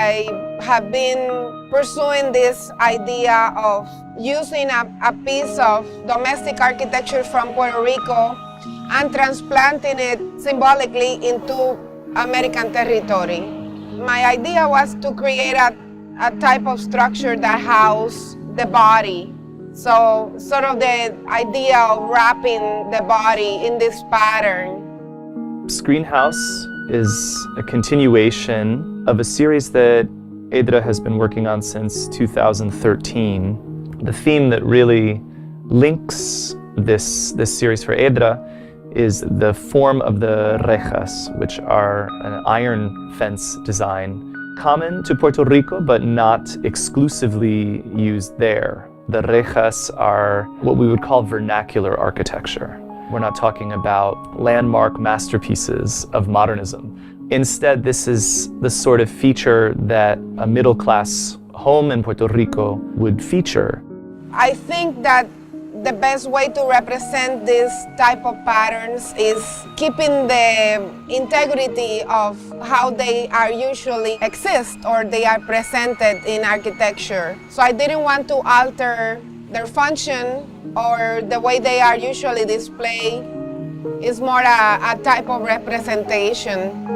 I have been pursuing this idea of using a piece of domestic architecture from Puerto Rico and transplanting it symbolically into American territory. My idea was to create a type of structure that housed the body. So sort of the idea of wrapping the body in this pattern. Screenhouse is a continuation of a series that Edra has been working on since 2013. The theme that really links this series for Edra is the form of the rejas, which are an iron fence design common to Puerto Rico, but not exclusively used there. The rejas are what we would call vernacular architecture. We're not talking about landmark masterpieces of modernism. Instead, this is the sort of feature that a middle-class home in Puerto Rico would feature. I think that the best way to represent this type of patterns is keeping the integrity of how they are usually exist or they are presented in architecture. So I didn't want to alter their function or the way they are usually displayed. Is more a type of representation.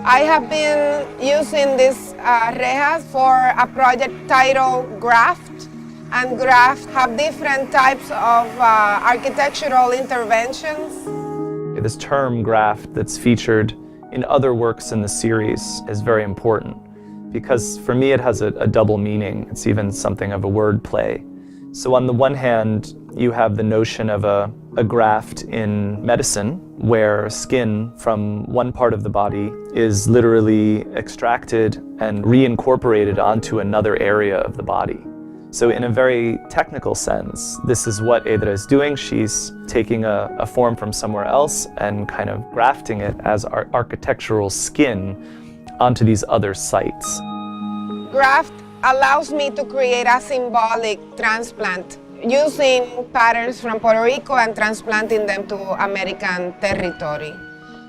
I have been using these rejas for a project titled Graft. And graft have different types of architectural interventions. This term graft that's featured in other works in the series is very important because for me it has a double meaning. It's even something of a word play. So on the one hand, you have the notion of a graft in medicine where skin from one part of the body is literally extracted and reincorporated onto another area of the body. So in a very technical sense, this is what Edra is doing. She's taking a form from somewhere else and kind of grafting it as architectural skin onto these other sites. Graft allows me to create a symbolic transplant using patterns from Puerto Rico and transplanting them to American territory.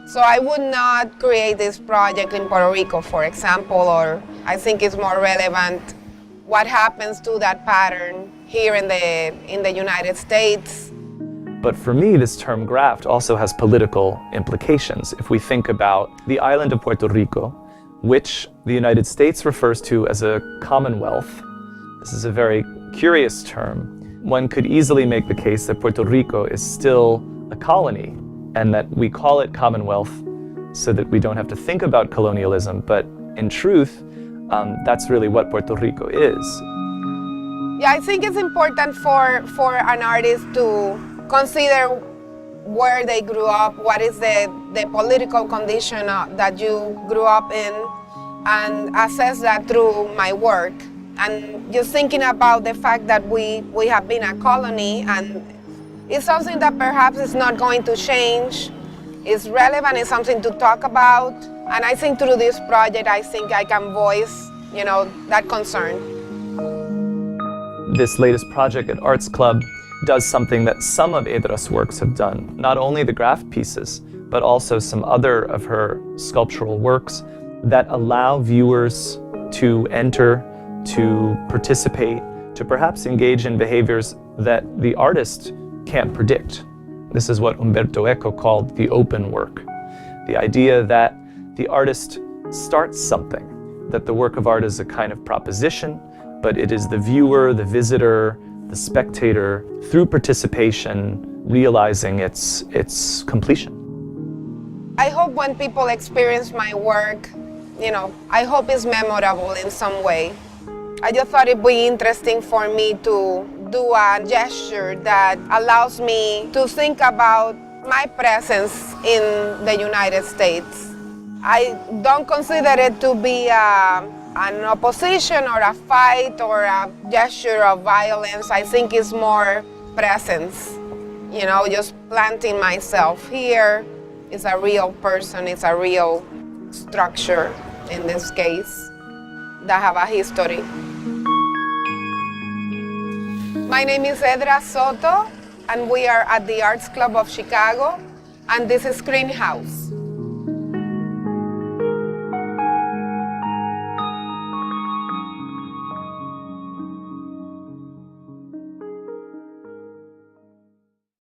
So I would not create this project in Puerto Rico, for example, or I think it's more relevant what happens to that pattern here in the United States. But for me, this term graft also has political implications. If we think about the island of Puerto Rico, which the United States refers to as a commonwealth, this is a very curious term. One could easily make the case that Puerto Rico is still a colony and that we call it commonwealth so that we don't have to think about colonialism, but in truth, that's really what Puerto Rico is. Yeah, I think it's important for an artist to consider where they grew up, what is the political condition that you grew up in, and assess that through my work. And just thinking about the fact that we have been a colony, and it's something that perhaps is not going to change, it's relevant, it's something to talk about. And I think through this project, I think I can voice, that concern. This latest project at Arts Club does something that some of Edra's works have done. Not only the graft pieces, but also some other of her sculptural works that allow viewers to enter, to participate, to perhaps engage in behaviors that the artist can't predict. This is what Umberto Eco called the open work. The idea that the artist starts something, that the work of art is a kind of proposition, but it is the viewer, the visitor, the spectator, through participation, realizing its completion. I hope when people experience my work, I hope it's memorable in some way. I just thought it'd be interesting for me to do a gesture that allows me to think about my presence in the United States. I don't consider it to be an opposition or a fight or a gesture of violence. I think it's more presence, just planting myself here. It's a real person, it's a real structure in this case that have a history. My name is Edra Soto, and we are at the Arts Club of Chicago, and this is Screenhouse.